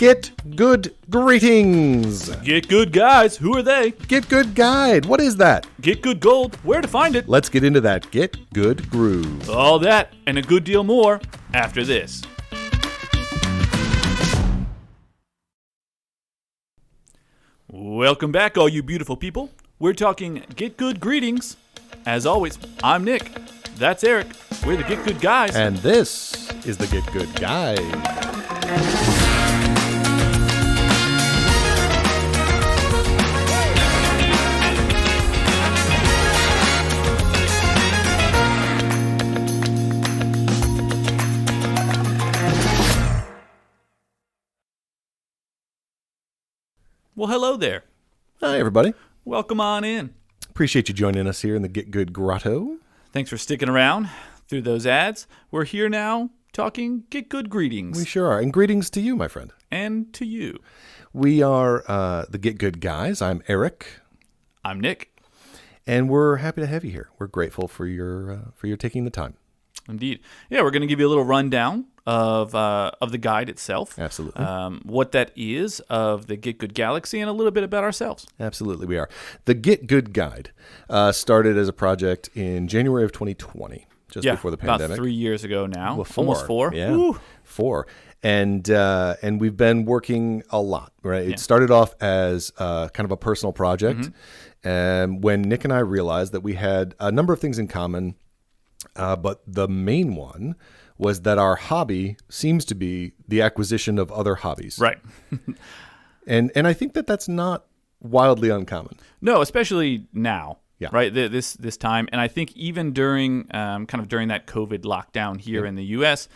Get good greetings. Get good guys, who are they? Get good guide. What is that? Get good gold, where to find it? Let's get into that Get Good groove. All that and a good deal more after this. Welcome back, all you beautiful people. We're talking Get Good greetings. As always, I'm Nick. That's Eric. We're the Get Good guys. And this is the Get Good Guide. Well, hello there. Hi, everybody. Welcome on in. Appreciate you joining us here in the Get Good Grotto. Thanks for sticking around through those ads. We're here now talking Get Good greetings. We sure are. And greetings to you, my friend. And to you. We are the Get Good guys. I'm Eric. I'm Nick. And we're happy to have you here. We're grateful for your taking the time. Indeed. Yeah, we're going to give you a little rundown of the guide itself. Absolutely. What that is of the Get Good Galaxy and a little bit about ourselves. Absolutely, we are. The Get Good Guide started as a project in January of 2020, just before the pandemic. About 3 years ago now. Well, Almost four. Yeah, Woo. 4. And we've been working a lot, right? Yeah. It started off as kind of a personal project. And when Nick and I realized that we had a number of things in common, but the main one was that our hobby seems to be the acquisition of other hobbies. Right. And I think that that's not wildly uncommon. No, especially now. Yeah. Right. This time, and I think even during during that COVID lockdown here in the U.S.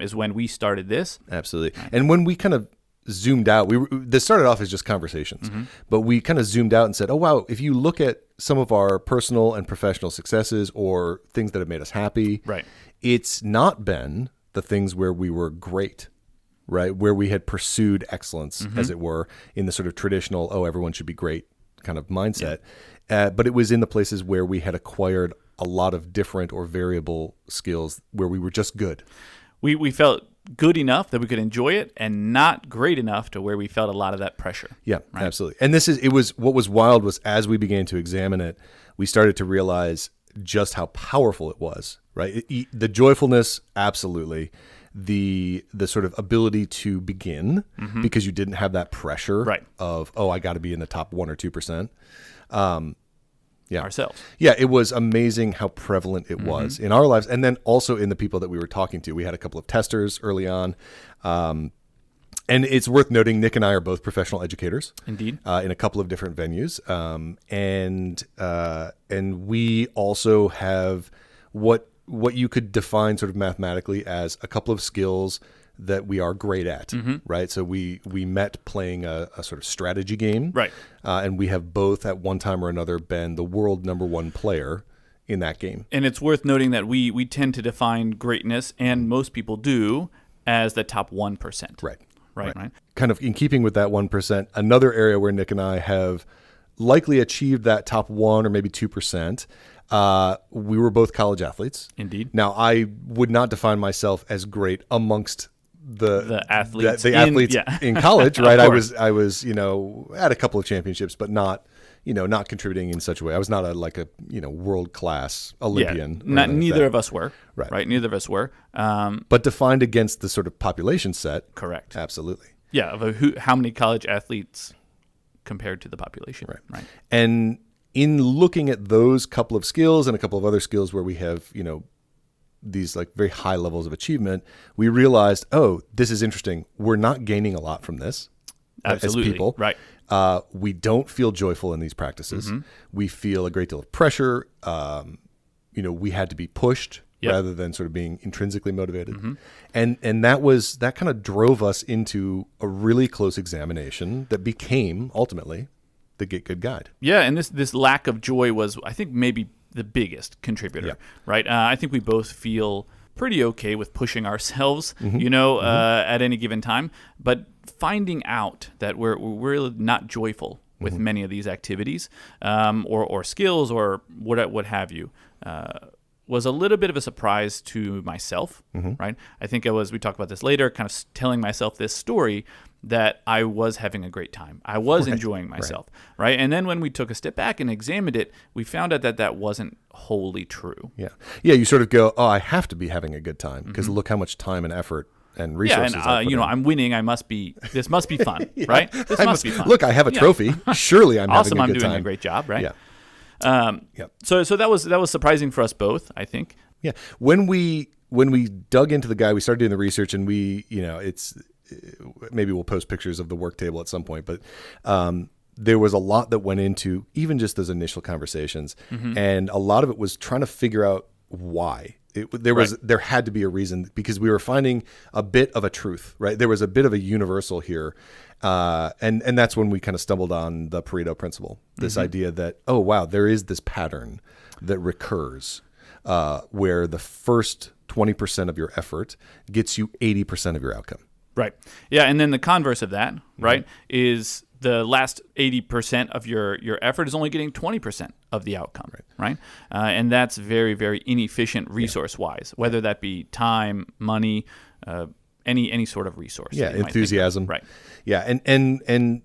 Is when we started this. Absolutely. And when we kind of zoomed out, this started off as just conversations, but we kind of zoomed out and said, oh, wow, if you look at some of our personal and professional successes or things that have made us happy, right, it's not been the things where we were great, right, where we had pursued excellence, as it were, in the sort of traditional, oh, everyone should be great kind of mindset. But it was in the places where we had acquired a lot of different or variable skills where we were just good. We felt good enough that we could enjoy it and not great enough to where we felt a lot of that pressure. Yeah, right? Absolutely. And what was wild was as we began to examine it, we started to realize just how powerful it was, right? The joyfulness, absolutely. The sort of ability to begin because you didn't have that pressure of, oh, I got to be in the top 1 or 2%. Ourselves. Yeah, it was amazing how prevalent it was in our lives, and then also in the people that we were talking to. We had a couple of testers early on, and it's worth noting Nick and I are both professional educators. Indeed. In a couple of different venues, and we also have what you could define sort of mathematically as a couple of skills that we are great at, right? So we met playing a sort of strategy game, right? And we have both at one time or another been the world #1 player in that game. And it's worth noting that we tend to define greatness, and most people do, as the top 1%. Right. Kind of in keeping with that 1%, another area where Nick and I have likely achieved that top 1 or maybe 2%. We were both college athletes. Indeed. Now, I would not define myself as great amongst the athletes in college, right? I was at a couple of championships, but not contributing in such a way. I was not a world class Olympian. Yeah, neither of us were. Right. Neither of us were. But defined against the sort of population set. Correct. Absolutely. Yeah. Of how many college athletes compared to the population. Right. And in looking at those couple of skills and a couple of other skills where we have, these like very high levels of achievement, we realized, oh, this is interesting. We're not gaining a lot from this. Absolutely. As people. Right. We don't feel joyful in these practices. We feel a great deal of pressure. We had to be pushed rather than sort of being intrinsically motivated. And that kind of drove us into a really close examination that became ultimately the Get Good Guide. Yeah, and this lack of joy was, I think, maybe the biggest contributor, right? I think we both feel pretty okay with pushing ourselves, at any given time, but finding out that we're really not joyful with many of these activities or skills or what have you was a little bit of a surprise to myself, right? I think we talk about this later, kind of telling myself this story that I was having a great time. I was enjoying myself, right? And then when we took a step back and examined it, we found out that that wasn't wholly true. Yeah. Yeah, you sort of go, oh, I have to be having a good time because look how much time and effort and resources I put in. I'm winning. This must be fun, right? This must be fun. Look, I have a trophy. Surely I'm having a good time. I'm doing a great job, right? Yeah. So that was surprising for us both, I think. Yeah. When we dug into the guy, we started doing the research, and it's maybe we'll post pictures of the work table at some point, but there was a lot that went into even just those initial conversations, and a lot of it was trying to figure out why. There had to be a reason, because we were finding a bit of a truth, right? There was a bit of a universal here, and that's when we kind of stumbled on the Pareto principle, this idea that, oh wow, there is this pattern that recurs, where the first 20% of your effort gets you 80% of your outcome. Right. Yeah, and then the converse of that, right, is the last 80% of your effort is only getting 20% of the outcome, right? And that's very, very inefficient resource-wise, whether that be time, money, any sort of resource. Yeah, enthusiasm. Right. Yeah, and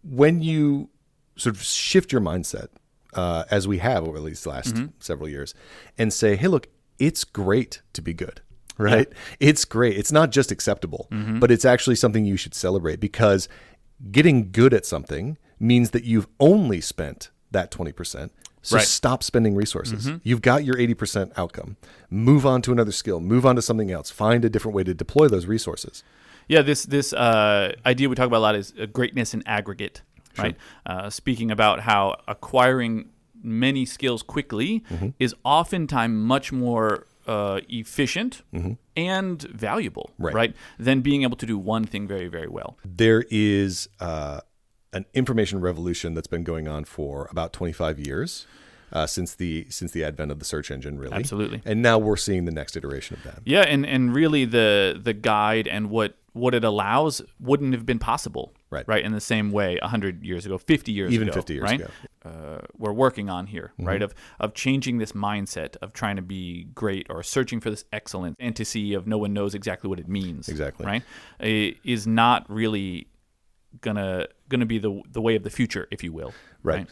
when you sort of shift your mindset, as we have over these last several years, and say, hey, look, it's great to be good. Right? Yeah. It's great. It's not just acceptable, but it's actually something you should celebrate, because getting good at something means that you've only spent that 20%. So stop spending resources. You've got your 80% outcome. Move on to another skill. Move on to something else. Find a different way to deploy those resources. Yeah, this idea we talk about a lot is greatness in aggregate, right? Speaking about how acquiring many skills quickly is oftentimes much more efficient and valuable, right? Than being able to do one thing very, very well. There is an information revolution that's been going on for about 25 years, since the advent of the search engine, really. Absolutely. And now we're seeing the next iteration of that. Yeah, and really the guide and what it allows wouldn't have been possible, right? In the same way 100 years ago, 50 years ago. Even 50 years right? ago. We're working on here, right? Of changing this mindset of trying to be great or searching for this excellence, fantasy of no one knows exactly what it means. Exactly. Right? It is not really gonna be the way of the future, if you will. Right.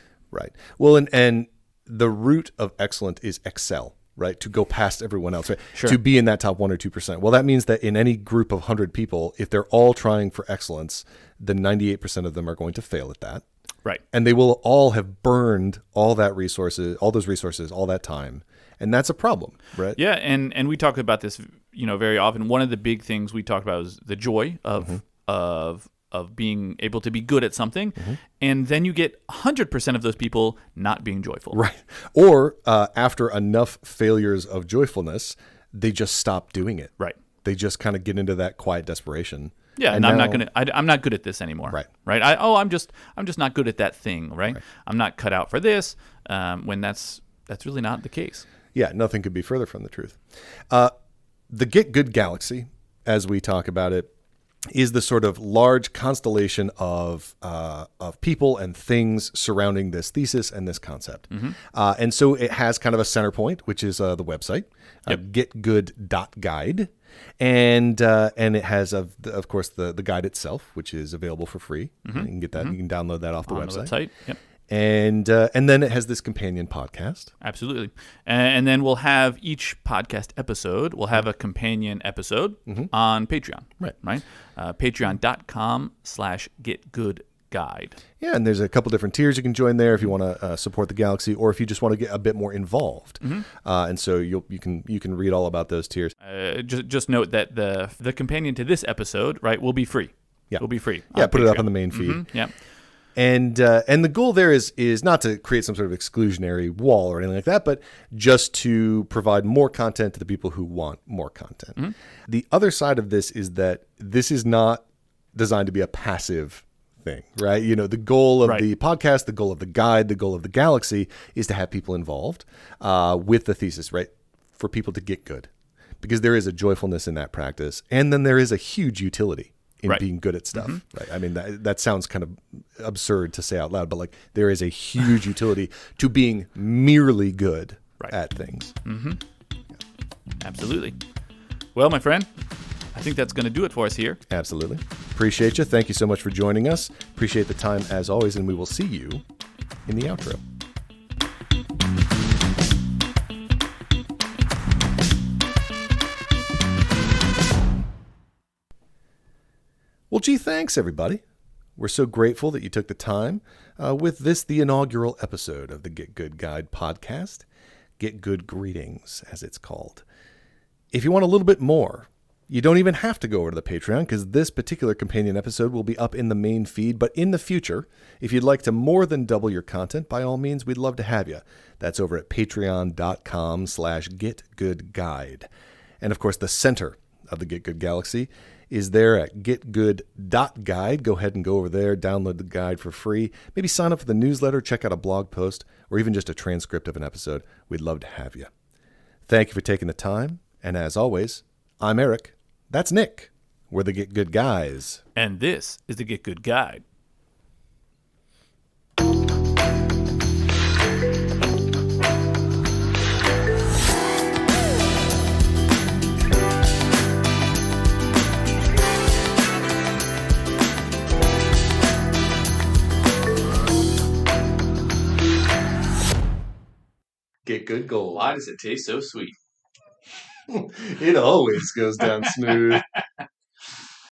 Well, and the root of excellent is excel. Right, to go past everyone else, right? Sure. To be in that top 1 or 2%. Well, that means that in any group of 100 people, if they're all trying for excellence, then 98% of them are going to fail at that. Right. And they will all have burned all those resources, all that time. And that's a problem, right? Yeah, and we talk about this, very often. One of the big things we talk about is the joy of being able to be good at something, and then you get 100% of those people not being joyful. Right. Or after enough failures of joyfulness, they just stop doing it. Right. They just kind of get into that quiet desperation. Yeah, and I'm not good at this anymore. Right. I'm just not good at that thing. Right. I'm not cut out for this. When that's really not the case. Yeah, nothing could be further from the truth. The Get Good Galaxy, as we talk about it, is the sort of large constellation of people and things surrounding this thesis and this concept. And so it has kind of a center point, which is the website, getgood.guide. And it has, of course, the guide itself, which is available for free. You can get that. You can download that off the website. Yep. And then it has this companion podcast. Absolutely. And then we'll have each podcast episode, we'll have a companion episode on Patreon. Right. Patreon.com/getgoodguide. Yeah, and there's a couple different tiers you can join there if you want to support the Galaxy, or if you just want to get a bit more involved. And so you can read all about those tiers. Just note that the companion to this episode, right, will be free. Yeah, will be free. Yeah, put it up on the main feed. Yeah. And the goal there is not to create some sort of exclusionary wall or anything like that, but just to provide more content to the people who want more content. The other side of this is that this is not designed to be a passive thing, right? The goal of the podcast, the goal of the guide, the goal of the Galaxy is to have people involved with the thesis, right? For people to get good, because there is a joyfulness in that practice, and then there is a huge utility in being good at stuff. Right? I mean, that sounds kind of absurd to say out loud, but like there is a huge utility to being merely good at things. Yeah. Absolutely. Well, my friend, I think that's going to do it for us here. Absolutely. Appreciate you. Thank you so much for joining us. Appreciate the time as always, and we will see you in the outro. Well, gee, thanks, everybody. We're so grateful that you took the time with this, the inaugural episode of the Get Good Guide podcast. Get Good Greetings, as it's called. If you want a little bit more, you don't even have to go over to the Patreon, because this particular companion episode will be up in the main feed. But in the future, if you'd like to more than double your content, by all means, we'd love to have you. That's over at patreon.com/getgoodguide. And of course, the center of the Get Good Galaxy is there at getgood.guide. Go ahead and go over there, download the guide for free. Maybe sign up for the newsletter, check out a blog post, or even just a transcript of an episode. We'd love to have you. Thank you for taking the time. And as always, I'm Eric. That's Nick. We're the Get Good Guys. And this is the Get Good Guide. Get Good Gold. Why does it taste so sweet? It always goes down smooth.